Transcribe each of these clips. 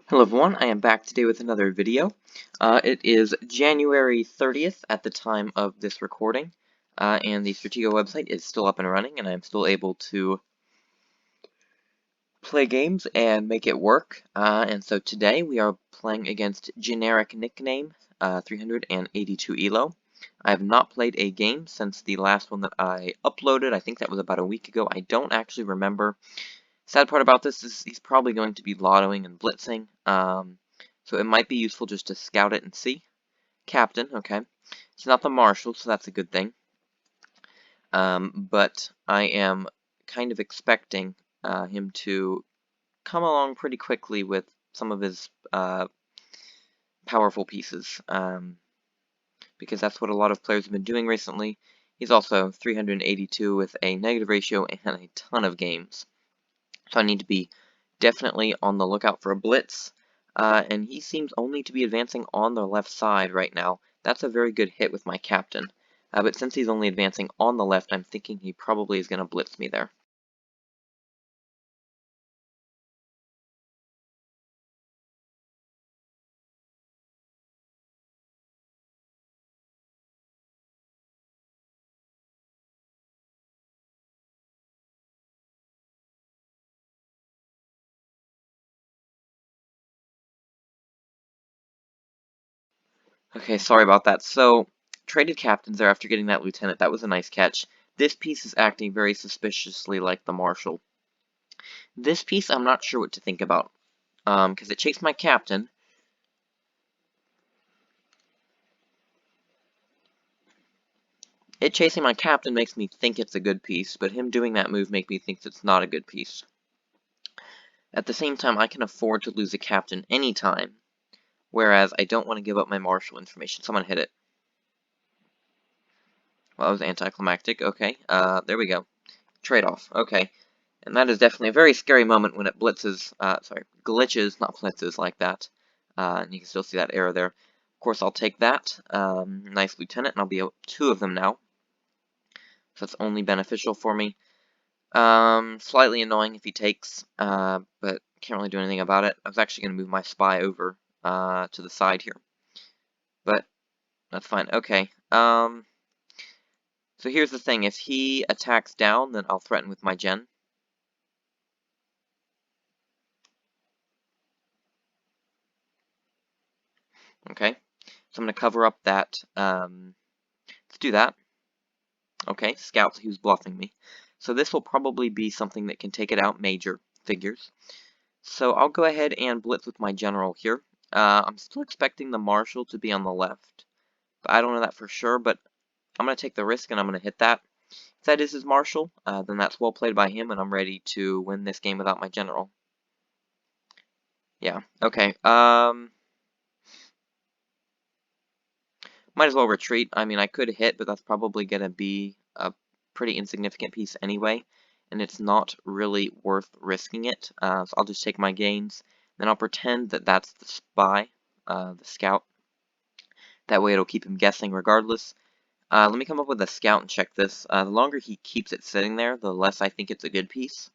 Hello everyone, I am back today with another video. It is January 30th at the time of this recording, and the Stratego website is still up and running, and I'm still able to play games and make it work. And so today we are playing against Generic Nickname 382 ELO. I have not played a game since the last one that I uploaded. I think that was about a week ago. I don't actually remember. Sad part about this is he's probably going to be lottoing and blitzing, so it might be useful just to scout it and see. Captain, okay. It's not the Marshal, so that's a good thing. But I am kind of expecting him to come along pretty quickly with some of his powerful pieces, because that's what a lot of players have been doing recently. He's also 382 with a negative ratio and a ton of games. So I need to be definitely on the lookout for a blitz. And he seems only to be advancing on the left side right now. That's a very good hit with my captain. But since he's only advancing on the left, I'm thinking he probably is going to blitz me there. Okay, sorry about that. So, traded captains there after getting that lieutenant. That was a nice catch. This piece is acting very suspiciously like the Marshal. This piece I'm not sure what to think about, because it chased my captain. It chasing my captain makes me think it's a good piece, but him doing that move makes me think it's not a good piece. At the same time, I can afford to lose a captain anytime, whereas I don't want to give up my Marshal information. Someone hit it. Well, that was anticlimactic. Okay, there we go. Trade-off. Okay. And that is definitely a very scary moment when it blitzes, glitches, not blitzes, like that. And you can still see that error there. Of course, I'll take that. Nice lieutenant, and I'll be two of them now. So that's only beneficial for me. Slightly annoying if he takes, but can't really do anything about it. I was actually going to move my spy over to the side here, but that's fine. Okay. So here's the thing. If he attacks down, then I'll threaten with my gen. Okay. So I'm going to cover up that. Let's do that. Okay, scouts, he was bluffing me. So this will probably be something that can take it out major figures. So I'll go ahead and blitz with my general here. I'm still expecting the Marshal to be on the left. But I don't know that for sure, but I'm going to take the risk and I'm going to hit that. If that is his Marshal, then that's well played by him and I'm ready to win this game without my general. Yeah, okay. Might as well retreat. I mean, I could hit, but that's probably going to be a pretty insignificant piece anyway, and it's not really worth risking it. So I'll just take my gains, then I'll pretend that that's the spy, the scout. That way it'll keep him guessing regardless. Let me come up with a scout and check this. The longer he keeps it sitting there, the less I think it's a good piece.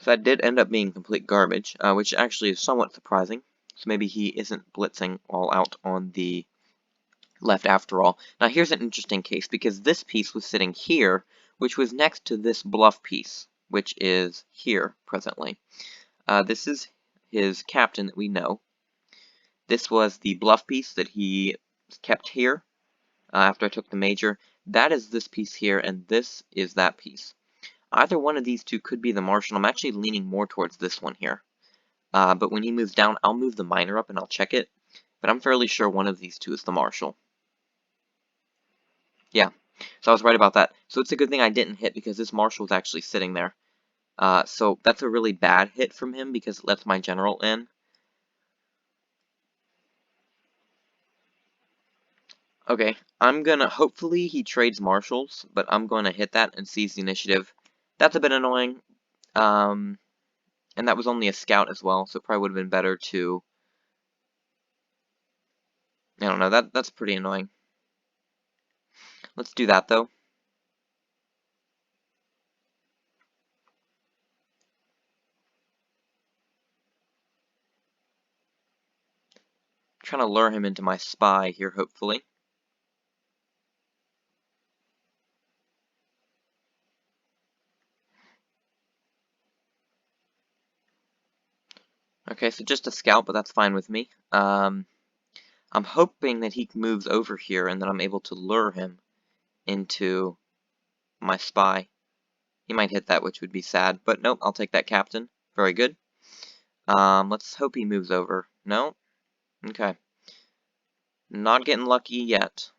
So that did end up being complete garbage, which actually is somewhat surprising. So maybe he isn't blitzing all out on the left after all. Now here's an interesting case, because this piece was sitting here, which was next to this bluff piece, which is here presently. This is his captain that we know. This was the bluff piece that he kept here after I took the major. That is this piece here, and this is that piece. Either one of these two could be the Marshal. I'm actually leaning more towards this one here. But when he moves down, I'll move the minor up and I'll check it. But I'm fairly sure one of these two is the Marshal. Yeah, so I was right about that. So it's a good thing I didn't hit because this Marshal was actually sitting there. So that's a really bad hit from him because it lets my general in. Okay, hopefully he trades Marshals, but I'm gonna hit that and seize the initiative. That's a bit annoying. And that was only a scout as well, so it probably would have been better to, I don't know, that's pretty annoying. Let's do that though. trying to lure him into my spy here, hopefully. Okay, so just a scout, but that's fine with me. I'm hoping that he moves over here and that I'm able to lure him into my spy. He might hit that, which would be sad, but nope, I'll take that captain. Very good. Let's hope he moves over. No? Okay. Not getting lucky yet.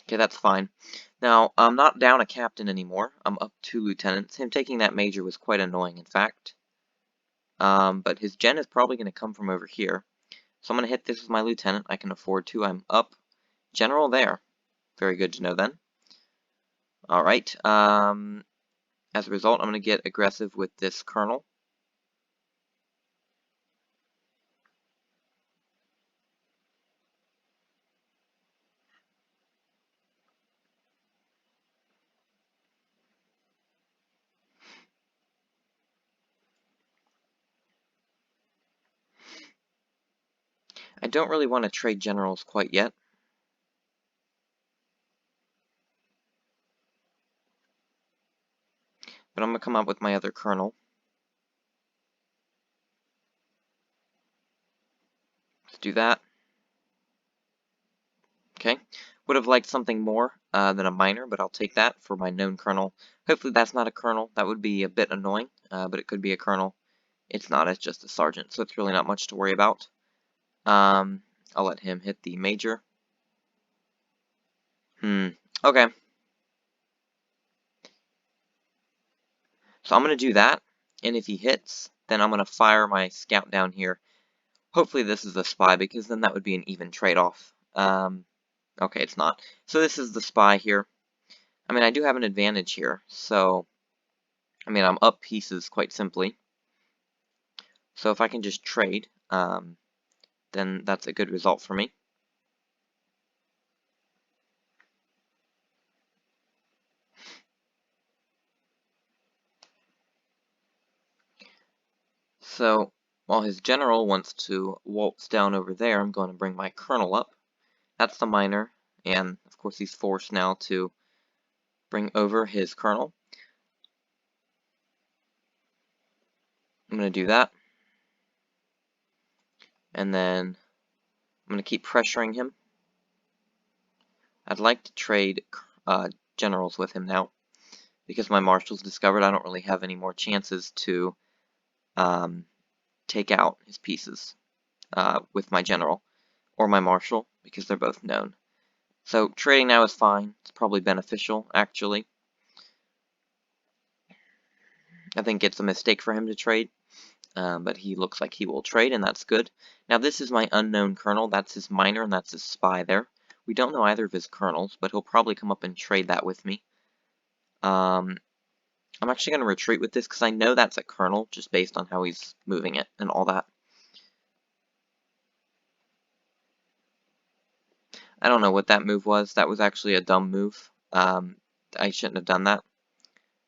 Okay, that's fine. Now, I'm not down a captain anymore. I'm up 2 lieutenants. Him taking that major was quite annoying, in fact. But his gen is probably going to come from over here. So I'm going to hit this with my lieutenant. I can afford to. I'm up general there. Very good to know then. Alright, as a result, I'm going to get aggressive with this colonel. I don't really want to trade generals quite yet. But I'm going to come up with my other colonel. Let's do that. Okay. Would have liked something more than a minor, but I'll take that for my known colonel. Hopefully that's not a colonel. That would be a bit annoying, but it could be a colonel. It's not. It's just a sergeant, so it's really not much to worry about. I'll let him hit the major. Okay. So I'm going to do that, and if he hits, then I'm going to fire my scout down here. Hopefully this is a spy, because then that would be an even trade-off. Okay, it's not. So this is the spy here. I mean, I do have an advantage here, so, I mean, I'm up pieces quite simply. So if I can just trade, then that's a good result for me. So while his general wants to waltz down over there, I'm going to bring my colonel up. That's the minor, and of course he's forced now to bring over his colonel. I'm going to do that. And then I'm going to keep pressuring him. I'd like to trade generals with him now, because my marshal's discovered I don't really have any more chances to take out his pieces with my general or my marshal, because they're both known. So trading now is fine. It's probably beneficial, actually. I think it's a mistake for him to trade, but he looks like he will trade, and that's good. Now this is my unknown colonel. That's his minor, and that's his spy there. We don't know either of his colonels, but he'll probably come up and trade that with me. I'm actually going to retreat with this because I know that's a colonel, just based on how he's moving it and all that. I don't know what that move was. That was actually a dumb move. I shouldn't have done that.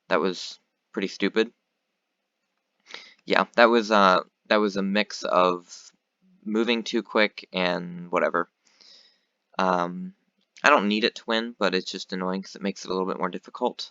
That was pretty stupid. Yeah, that was a mix of moving too quick and whatever. I don't need it to win, but it's just annoying because it makes it a little bit more difficult.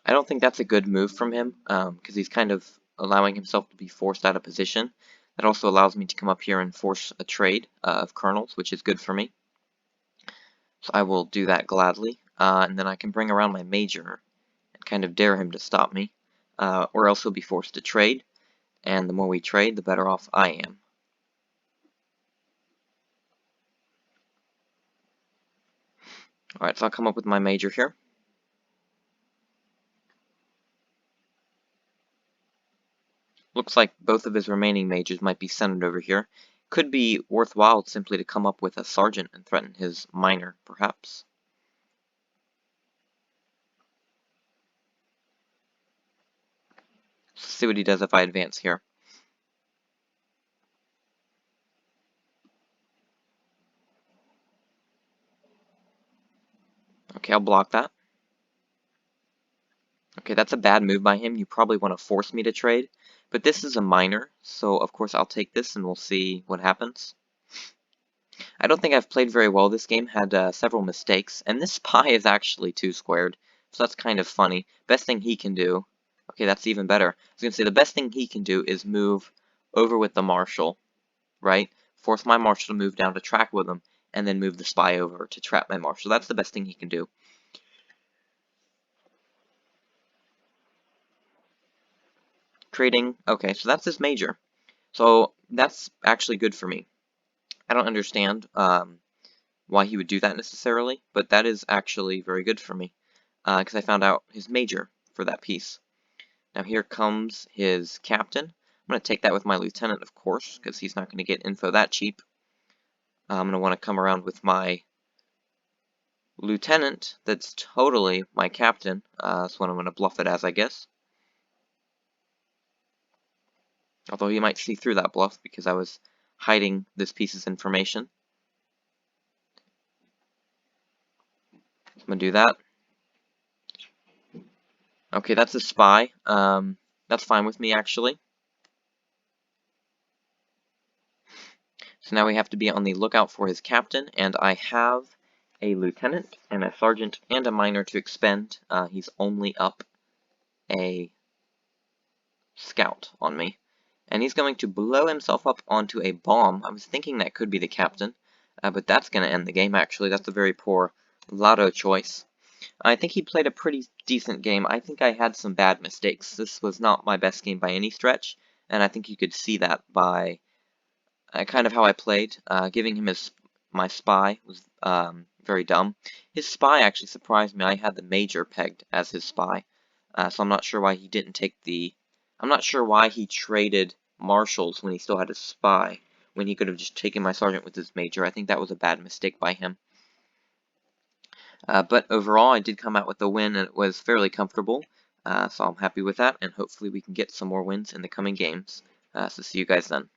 I don't think that's a good move from him, because he's kind of allowing himself to be forced out of position. That also allows me to come up here and force a trade of colonels, which is good for me. So I will do that gladly, and then I can bring around my major and kind of dare him to stop me, or else he'll be forced to trade. and the more we trade, the better off I am. Alright, so I'll come up with my major here. Looks like both of his remaining majors might be centered over here. Could be worthwhile simply to come up with a sergeant and threaten his minor, perhaps. Let's see what he does if I advance here. Okay, I'll block that. Okay, that's a bad move by him. You probably want to force me to trade. But this is a minor, so of course I'll take this and we'll see what happens. I don't think I've played very well this game, had several mistakes, and this spy is actually 2 squared, so that's kind of funny. Best thing he can do, okay, that's even better. I was going to say the best thing he can do is move over with the marshal, right? Force my marshal to move down to track with him, and then move the spy over to trap my marshal. That's the best thing he can do. Trading, okay, so that's his major. So that's actually good for me. I don't understand why he would do that necessarily, but that is actually very good for me because I found out his major for that piece. Now here comes his captain. I'm going to take that with my lieutenant, of course, because he's not going to get info that cheap. I'm going to want to come around with my lieutenant that's totally my captain. That's what I'm going to bluff it as, I guess. Although he might see through that bluff because I was hiding this piece's information. I'm going to do that. Okay, that's a spy. That's fine with me, actually. So now we have to be on the lookout for his captain, and I have a lieutenant and a sergeant and a minor to expend. He's only up a scout on me. And he's going to blow himself up onto a bomb. I was thinking that could be the captain, but that's going to end the game, actually. That's a very poor lotto choice. I think he played a pretty decent game. I think I had some bad mistakes. This was not my best game by any stretch, and I think you could see that by kind of how I played. Giving him my spy was very dumb. His spy actually surprised me. I had the major pegged as his spy, so I'm not sure why he didn't take the... I'm not sure why he traded marshals when he still had his spy, when he could have just taken my sergeant with his major. I think that was a bad mistake by him. But overall, I did come out with a win, and it was fairly comfortable. So I'm happy with that, and hopefully we can get some more wins in the coming games. So see you guys then.